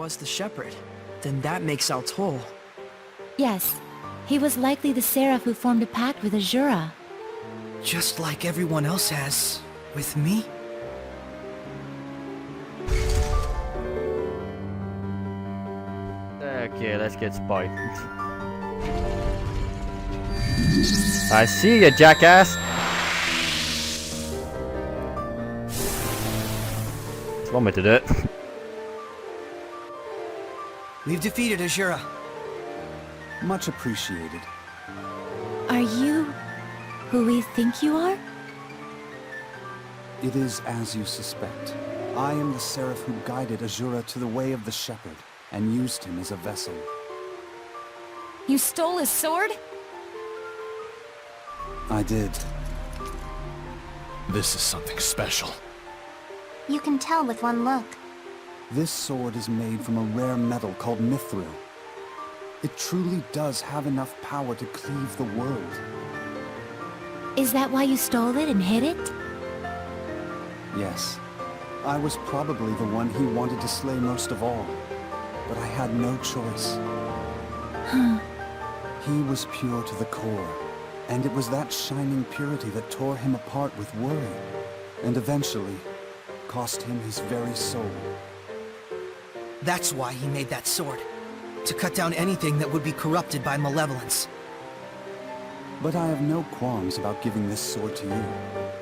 was the shepherd, then that makes Al Toll. Yes, he was likely the seraph who formed a pact with Azura. Just like everyone else has with me? Okay, let's get spiked. I see you, jackass! Just want me to do it. We've defeated Azura. Much appreciated. Are you who we think you are? It is as you suspect. I am the seraph who guided Azura to the way of the shepherd, and used him as a vessel. You stole his sword? I did. This is something special. You can tell with one look. This sword is made from a rare metal called mithril. It truly does have enough power to cleave the world. Is that why you stole it and hid it? Yes. I was probably the one he wanted to slay most of all. But I had no choice. He was pure to the core, and it was that shining purity that tore him apart with worry, and eventually cost him his very soul. That's why he made that sword. To cut down anything that would be corrupted by malevolence. But I have no qualms about giving this sword to you.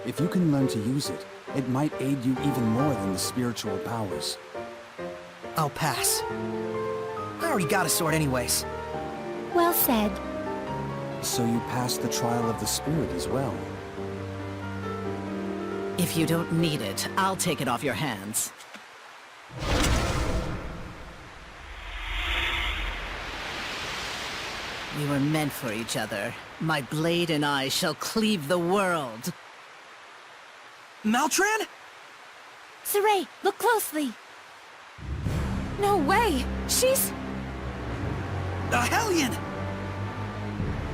If you can learn to use it, it might aid you even more than the spiritual powers. I'll pass. I already got a sword anyways. Well said. So you passed the trial of the spirit as well. If you don't need it, I'll take it off your hands. We were meant for each other. My blade and I shall cleave the world. Maltran? Saray, look closely! No way! She's... A Hellion!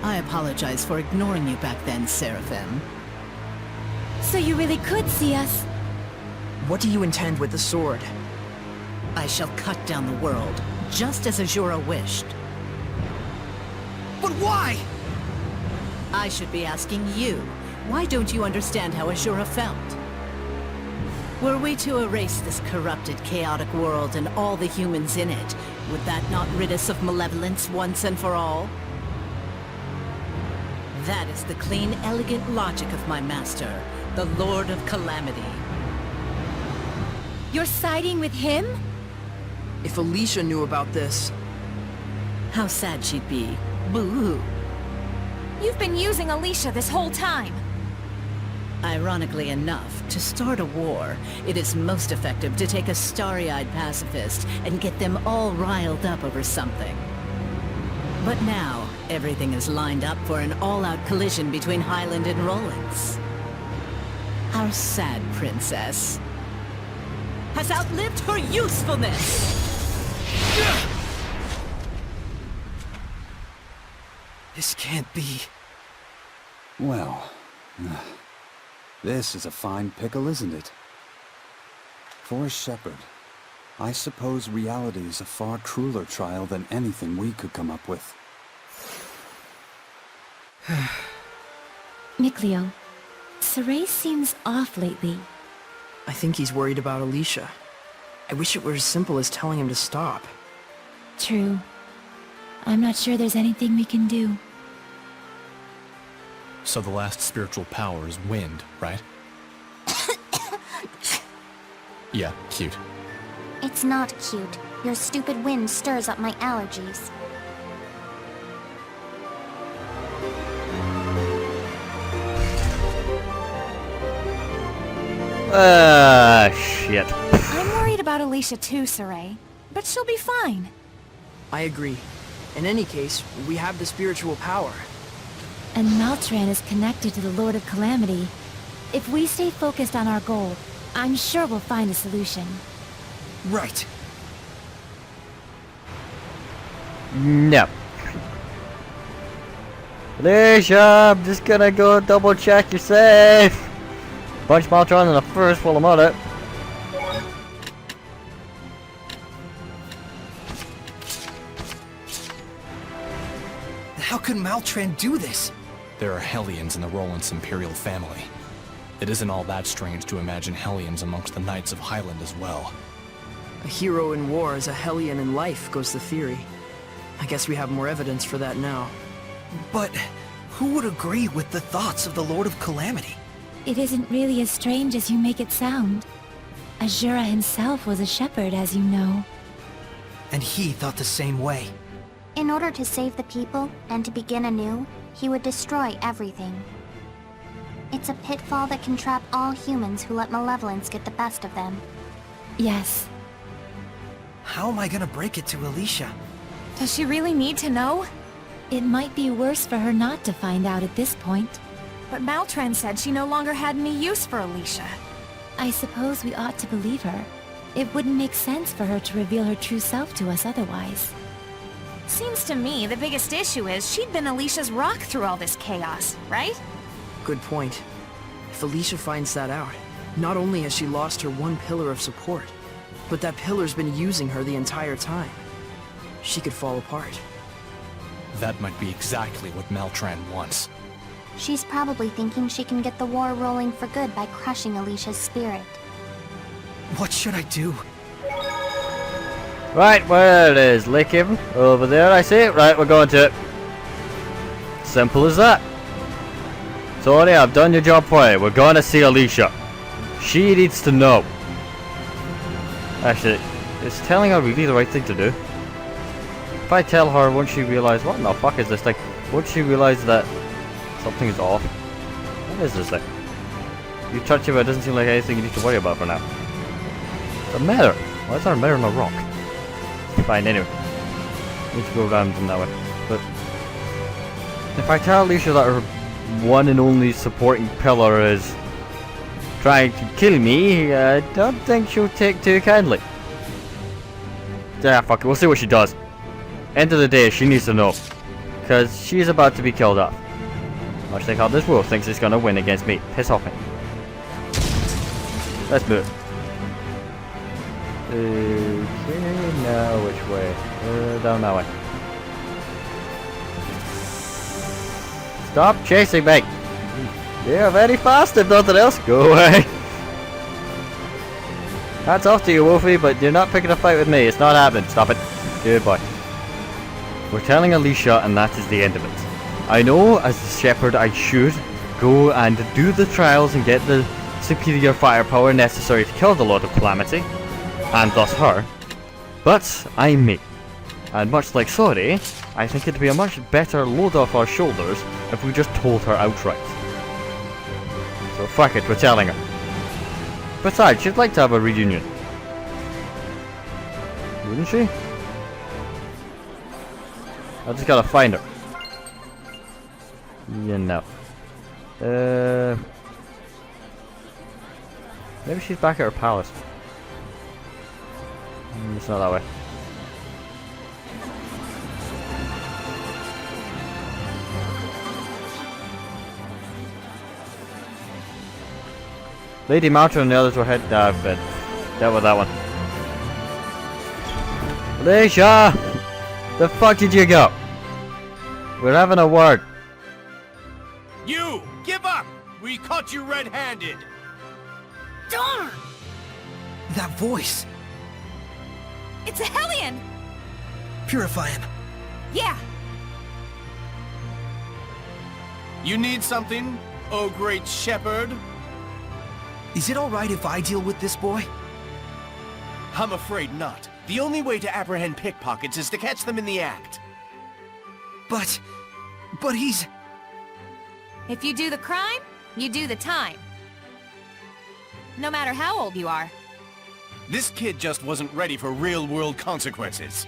I apologize for ignoring you back then, Seraphim. So you really could see us? What do you intend with the sword? I shall cut down the world, just as Azura wished. But why? I should be asking you. Why don't you understand how Azura felt? Were we to erase this corrupted, chaotic world and all the humans in it, would that not rid us of malevolence once and for all? That is the clean, elegant logic of my master, the Lord of Calamity. You're siding with him? If Alicia knew about this... How sad she'd be. Boo-hoo. You've been using Alicia this whole time. Ironically enough, to start a war, it is most effective to take a starry-eyed pacifist and get them all riled up over something. But now, everything is lined up for an all-out collision between Highland and Rollins. Our sad princess has outlived her usefulness! This can't be... Well, this is a fine pickle, isn't it? For a shepherd, I suppose reality is a far crueler trial than anything we could come up with. Mikleo, Saray seems off lately. I think he's worried about Alicia. I wish it were as simple as telling him to stop. True. I'm not sure there's anything we can do. So the last spiritual power is wind, right? Yeah, cute. It's not cute. Your stupid wind stirs up my allergies. Shit. I'm worried about Alicia too, Saray. But she'll be fine. I agree. In any case, we have the spiritual power. And Maltran is connected to the Lord of Calamity. If we stay focused on our goal, I'm sure we'll find a solution. Right. No. Alicia, I'm just gonna go double check you're safe. Punch Maltron in the first while I'm on it. could Maltran do this? There are Hellions in the Roland's Imperial family. It isn't all that strange to imagine Hellions amongst the Knights of Highland as well. A hero in war is a Hellion in life, goes the theory. I guess we have more evidence for that now. But who would agree with the thoughts of the Lord of Calamity? It isn't really as strange as you make it sound. Azura himself was a shepherd, as you know. And he thought the same way. In order to save the people and to begin anew, he would destroy everything. It's a pitfall that can trap all humans who let malevolence get the best of them. Yes. How am I gonna break it to Alicia? Does she really need to know? It might be worse for her not to find out at this point. But Maltran said she no longer had any use for Alicia. I suppose we ought to believe her. It wouldn't make sense for her to reveal her true self to us otherwise. Seems to me the biggest issue is she'd been Alicia's rock through all this chaos, right? Good point. If Alicia finds that out, not only has she lost her one pillar of support, but that pillar's been using her the entire time. She could fall apart. That might be exactly what Maltran wants. She's probably thinking she can get the war rolling for good by crushing Alicia's spirit. What should I do? Right, where it is. Lake Haven. Over there, I see it. Right, we're going to it. Simple as that. Sorry, I've done your job for you. We're going to see Alicia. She needs to know. Actually, is telling her really the right thing to do? If I tell her, won't she realize, what in the fuck is this thing? Won't she realize that something is off? What is this thing? You touch it, but it doesn't seem like anything you need to worry about for now. It's a mirror. Why is there a mirror on a rock? Fine, anyway. Need to go around in that way. But if I tell Alicia that her one and only supporting pillar is trying to kill me, I don't think she'll take too kindly. Yeah, fuck it. We'll see what she does. End of the day, she needs to know. Because she's about to be killed off. Much like how this wolf thinks it's gonna win against me. Piss off me. Let's move. Okay, now which way? Down that way. Stop chasing me! You're very fast if nothing else. Go away. Hats off to you, Wolfie, but you're not picking a fight with me. It's not happening. Stop it. Good boy. We're telling Alicia, and that is the end of it. I know, as the shepherd, I should go and do the trials and get the superior firepower necessary to kill the Lord of Calamity, and thus her. But I'm me. And much like Sorry, I think it'd be a much better load off our shoulders if we just told her outright. So fuck it, we're telling her. Besides, she'd like to have a reunion. Wouldn't she? I just gotta find her. You know. Maybe she's back at her palace. It's not that way. Lady Maltran and the others were headed down, but dealt with that one. Alicia! The fuck did you go? We're having a word. You! Give up! We caught you red-handed! Darn! That voice! It's a Hellion! Purify him. Yeah! You need something, oh great shepherd? Is it alright if I deal with this boy? I'm afraid not. The only way to apprehend pickpockets is to catch them in the act. But he's... If you do the crime, you do the time. No matter how old you are. This kid just wasn't ready for real-world consequences.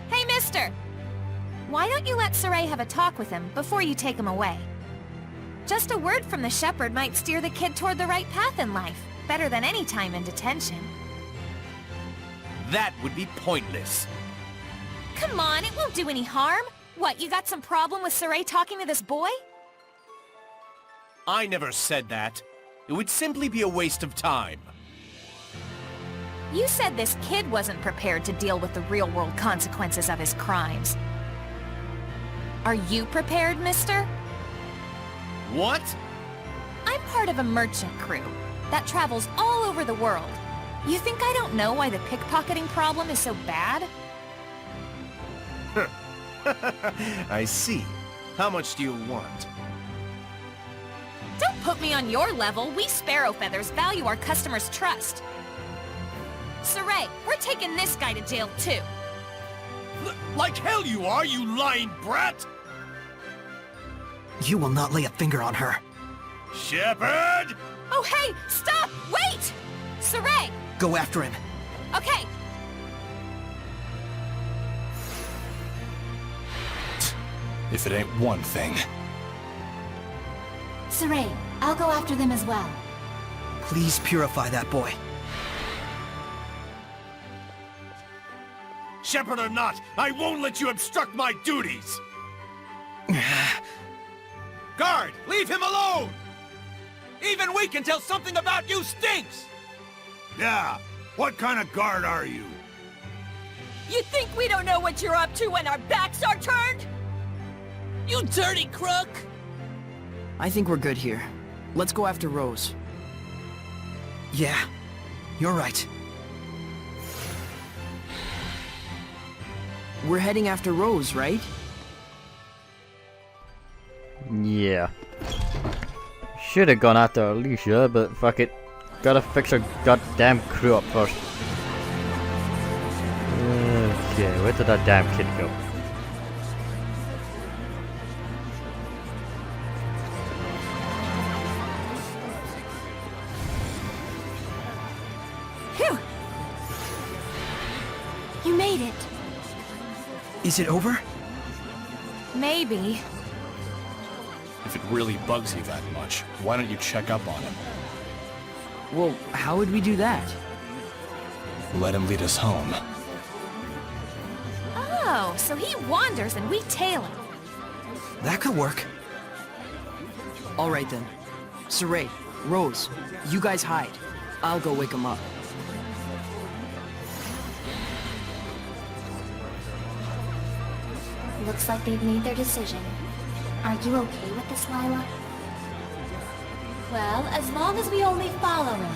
Hey, mister! Why don't you let Saray have a talk with him before you take him away? Just a word from the shepherd might steer the kid toward the right path in life, better than any time in detention. That would be pointless. Come on, it won't do any harm. What, you got some problem with Saray talking to this boy? I never said that. It would simply be a waste of time. You said this kid wasn't prepared to deal with the real-world consequences of his crimes. Are you prepared, mister? What? I'm part of a merchant crew that travels all over the world. You think I don't know why the pickpocketing problem is so bad? I see. How much do you want? Don't put me on your level. We Sparrow Feathers value our customers' trust. Saray, we're taking this guy to jail too. Like hell you are, you lying brat! You will not lay a finger on her. Shepard! Oh hey, stop! Wait! Saray! Go after him. Okay. If it ain't one thing. Saray, I'll go after them as well. Please purify that boy. Shepard or not, I won't let you obstruct my duties! Guard, leave him alone! Even we can tell something about you stinks! Yeah, what kind of guard are you? You think we don't know what you're up to when our backs are turned? You dirty crook! I think we're good here. Let's go after Rose. Yeah, you're right. We're heading after Rose, right? Yeah. Should have gone after Alicia, but fuck it. Gotta fix her goddamn crew up first. Okay, where did that damn kid go? Phew! You made it. Is it over? Maybe. If it really bugs you that much, why don't you check up on him? Well, how would we do that? Let him lead us home. Oh, so he wanders and we tail him. That could work. All right then. Saray, Rose, you guys hide. I'll go wake him up. Looks like they've made their decision. Are you okay with this, Lila? Well, as long as we only follow him.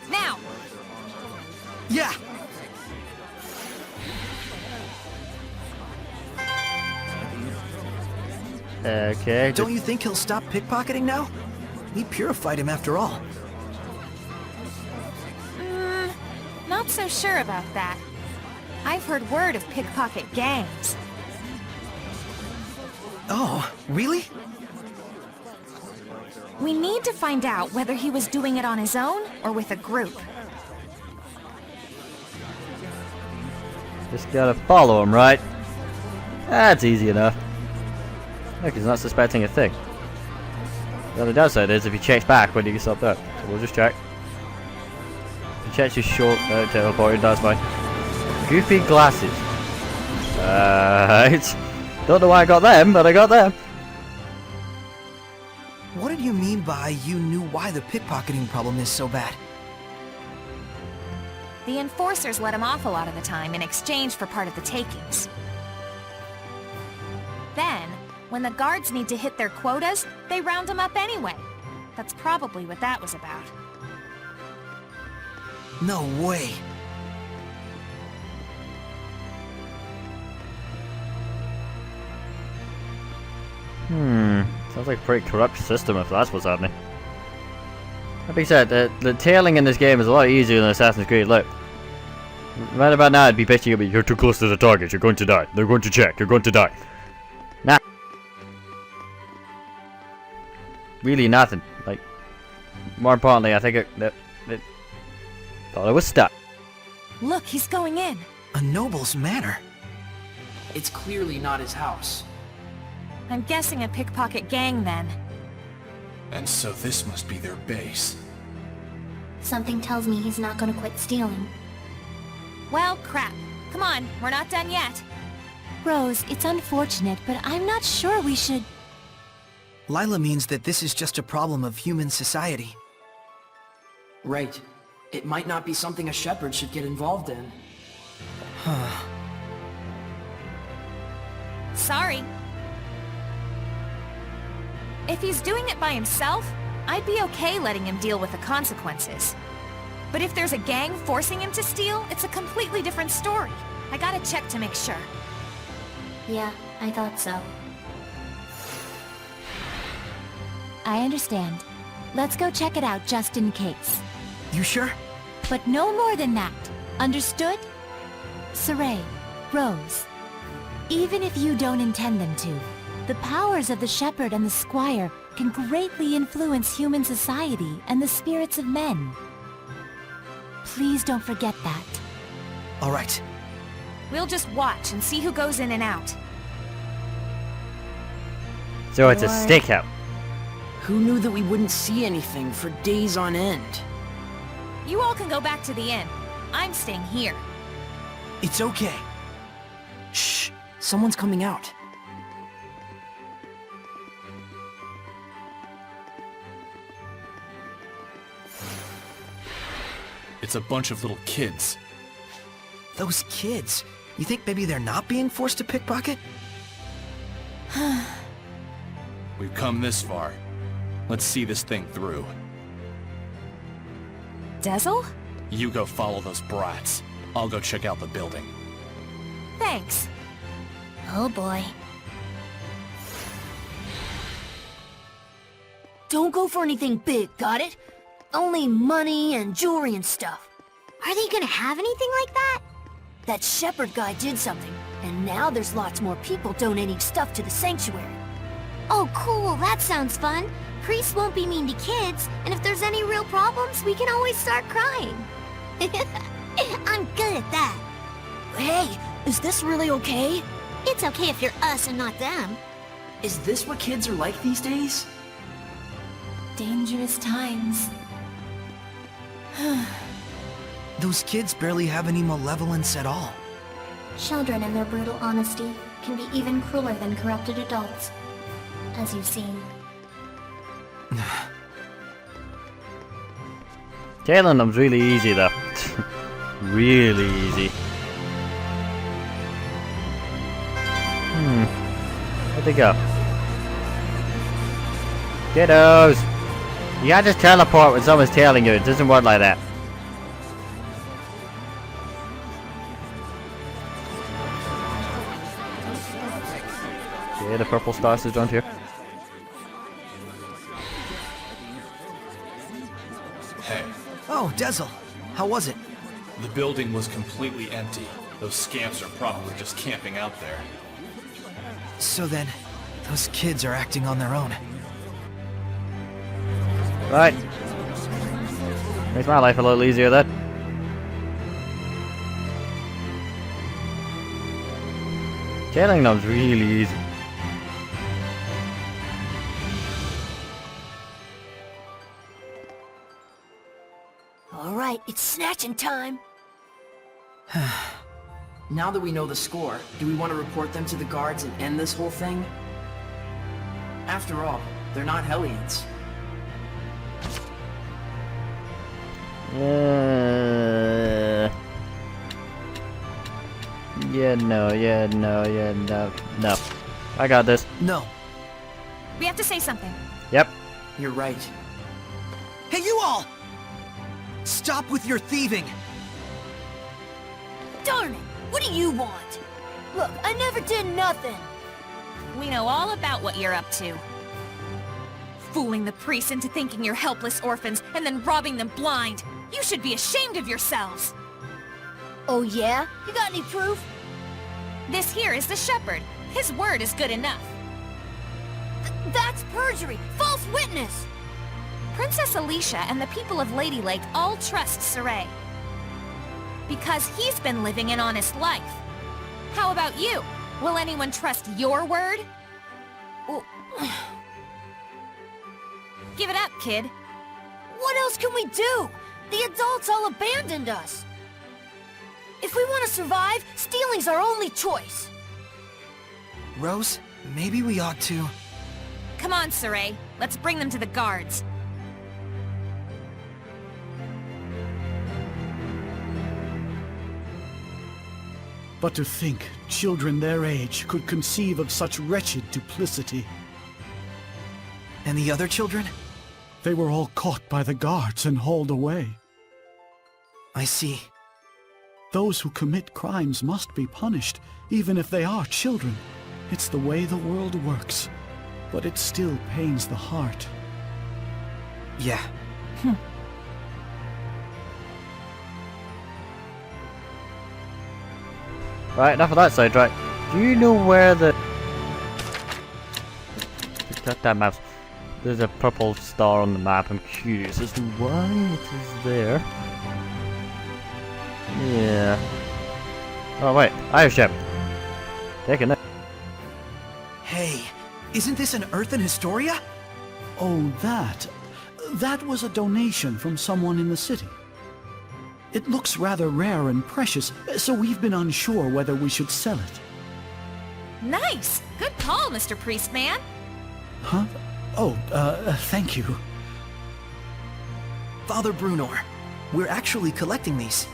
Now! Yeah! Okay. Don't you think he'll stop pickpocketing now? We purified him after all. Not so sure about that. I've heard word of pickpocket gangs. Oh, really? We need to find out whether he was doing it on his own or with a group. Just gotta follow him, right? That's easy enough. Look, he's not suspecting a thing. The other downside is if he checks back when he gets up there. So we'll just check. If he checks his short teleported, that's fine. Goofy glasses. Don't know why I got them, but I got them. What did you mean by you knew why the pickpocketing problem is so bad? The enforcers let him off a lot of the time in exchange for part of the takings. Then, when the guards need to hit their quotas, they round him up anyway. That's probably what that was about. No way. Sounds like a pretty corrupt system if that's what's happening. That being said, the tailing in this game is a lot easier than Assassin's Creed. Look, right about now I'd be pitching at me, you're too close to the target, you're going to die. They're going to check, you're going to die. Nah. Really nothing. Like, more importantly, I think it thought I was stuck. Look, he's going in. A noble's manor. It's clearly not his house. I'm guessing a pickpocket gang then. And so this must be their base. Something tells me he's not gonna quit stealing. Well, crap. Come on, we're not done yet. Rose, it's unfortunate, but I'm not sure we should... Lila means that this is just a problem of human society. Right. It might not be something a shepherd should get involved in. Sorry. If he's doing it by himself, I'd be okay letting him deal with the consequences. But if there's a gang forcing him to steal, it's a completely different story. I gotta check to make sure. Yeah, I thought so. I understand. Let's go check it out just in case. You sure? But no more than that. Understood? Saray, Rose. Even if you don't intend them to, the powers of the shepherd and the squire can greatly influence human society and the spirits of men. Please don't forget that. All right. We'll just watch and see who goes in and out. So it's a Lord. stakeout. Who knew that we wouldn't see anything for days on end? You all can go back to the inn. I'm staying here. It's okay. Shh! Someone's coming out. It's a bunch of little kids. Those kids. You think maybe they're not being forced to pickpocket? We've come this far. Let's see this thing through. Dezel? You go follow those brats. I'll go check out the building. Thanks. Oh boy. Don't go for anything big, got it? Only money and jewelry and stuff. Are they gonna have anything like that? That shepherd guy did something, and now there's lots more people donating stuff to the sanctuary. Oh cool, that sounds fun. Priests won't be mean to kids, and if there's any real problems, we can always start crying. I'm good at that. Hey, is this really okay? It's okay if you're us and not them. Is this what kids are like these days? Dangerous times. Those kids barely have any malevolence at all. Children in their brutal honesty can be even crueler than corrupted adults, as you've seen. Tailing them's really easy though. Really easy. Where'd they go? Kiddos! You can't just teleport when someone's tailing you, it doesn't work like that. Okay, the purple stars is around here. Hey, Oh, Dezel. How was it? the building was completely empty. Those scamps are probably just camping out there. So then, those kids are acting on their own. Right. Makes my life a little easier then. Tailing them's really easy. All right, it's snatching time. Now that we know the score, do we want to report them to the guards and end this whole thing? After all, they're not Hellions. No. I got this. No. We have to say something. Yep. You're right. Hey, you all! Stop with your thieving! Darn it! What do you want? Look, I never did nothing. We know all about what you're up to. Fooling the priests into thinking you're helpless orphans and then robbing them blind. You should be ashamed of yourselves. Oh yeah? You got any proof? This here is the shepherd. His word is good enough. That's perjury! False witness! Princess Alicia and the people of Ladylake all trust Saray. Because he's been living an honest life. How about you? Will anyone trust your word? Oh, Give it up, kid. what else can we do? The adults all abandoned us. If we want to survive, stealing's our only choice. Rose, maybe we ought to... Come on, Saray. Let's bring them to the guards. But to think children their age could conceive of such wretched duplicity. And the other children? They were all caught by the guards and hauled away. I see. Those who commit crimes must be punished, even if they are children. It's the way the world works. But it still pains the heart. Yeah. Right, enough of that sidetrack. Do you know where the... That mouse. There's a purple star on the map. I'm curious as to why it is there. Yeah. Oh wait, Ireship. Taking it. Hey, isn't this an Earth in Historia? Oh, that. That was a donation from someone in the city. It looks rather rare and precious, so we've been unsure whether we should sell it. Nice! Good call, Mr. Priestman. Huh? Oh, thank you. Father Brunor, we're actually collecting these.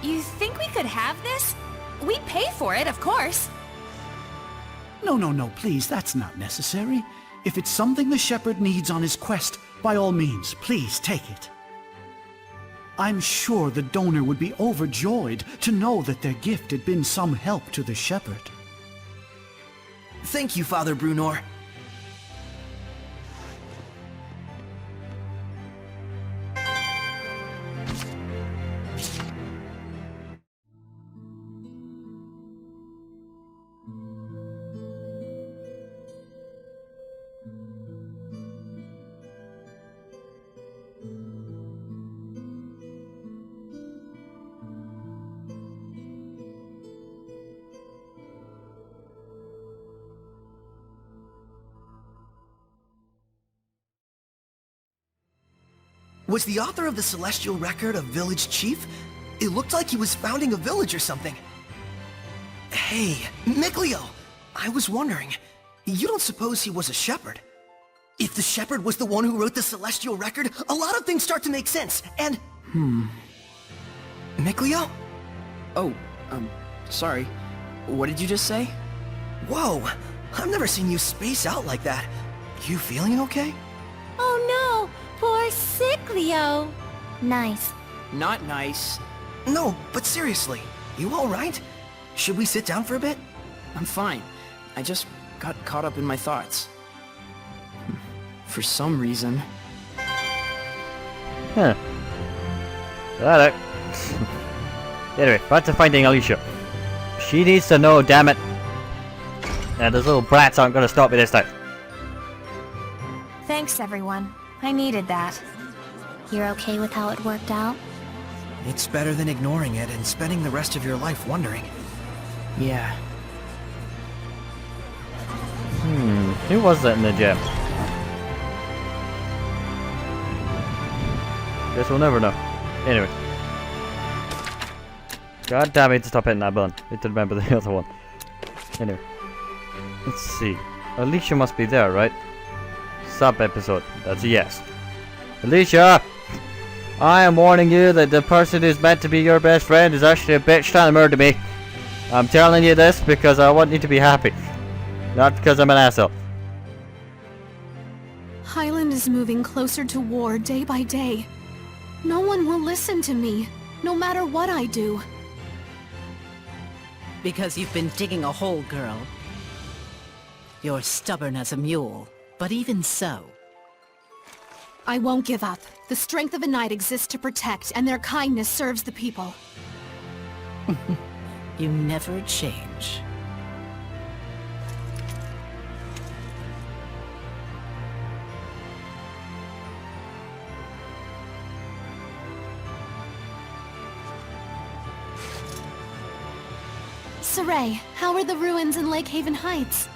You think we could have this? We'd pay for it, of course. No, please, that's not necessary. If it's something the shepherd needs on his quest, by all means, please take it. I'm sure the donor would be overjoyed to know that their gift had been some help to the shepherd. Thank you, Father Brunor. Was the author of the Celestial Record a village chief? It looked like he was founding a village or something. Hey, Mikleo! I was wondering, you don't suppose he was a shepherd? If the shepherd was the one who wrote the Celestial Record, a lot of things start to make sense, and... Mikleo? Oh, sorry. What did you just say? Whoa, I've never seen you space out like that. You feeling okay? Oh no! Poor Sickleo! Nice. Not nice. No, but seriously, you alright? Should we sit down for a bit? I'm fine. I just got caught up in my thoughts. For some reason. Huh. Got it. Anyway, back to finding Alicia. She needs to know, damn it. And those little brats aren't gonna stop me this time. Thanks, everyone. I needed that. You're okay with how it worked out? It's better than ignoring it and spending the rest of your life wondering. Yeah. Who was that in the gym? Guess we'll never know. Anyway. God damn it, stop hitting that button. I need to remember the other one. Anyway. Let's see. Alicia must be there, right? Sub-episode. That's a yes. Alicia! I am warning you that the person who's meant to be your best friend is actually a bitch trying to murder me. I'm telling you this because I want you to be happy. Not because I'm an asshole. Highland is moving closer to war day by day. No one will listen to me, no matter what I do. Because you've been digging a hole, girl. You're stubborn as a mule, but even so. I won't give up. The strength of a knight exists to protect, and their kindness serves the people. You never change. Saray, how are the ruins in Lake Haven Heights?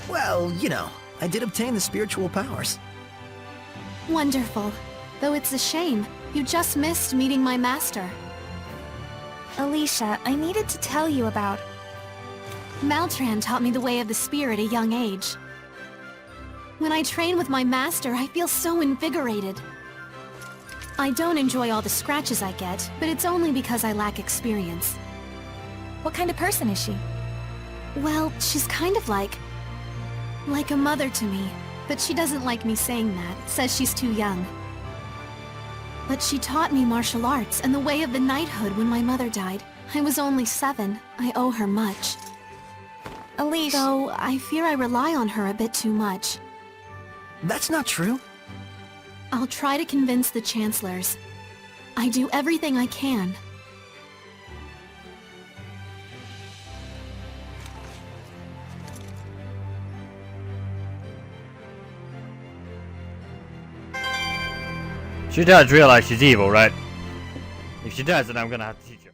Well, you know, I did obtain the spiritual powers. Wonderful. Though it's a shame, you just missed meeting my master. Alicia, I needed to tell you about... Maltran taught me the way of the spear at a young age. When I train with my master, I feel so invigorated. I don't enjoy all the scratches I get, but it's only because I lack experience. What kind of person is she? Well, she's kind of like a mother to me, but she doesn't like me saying that, says she's too young. But she taught me martial arts and the way of the knighthood when my mother died. I was only 7. I owe her much. Elise... Though, I fear I rely on her a bit too much. That's not true. I'll try to convince the chancellors. I do everything I can. She does realize she's evil, right? If she does, then I'm gonna have to teach her.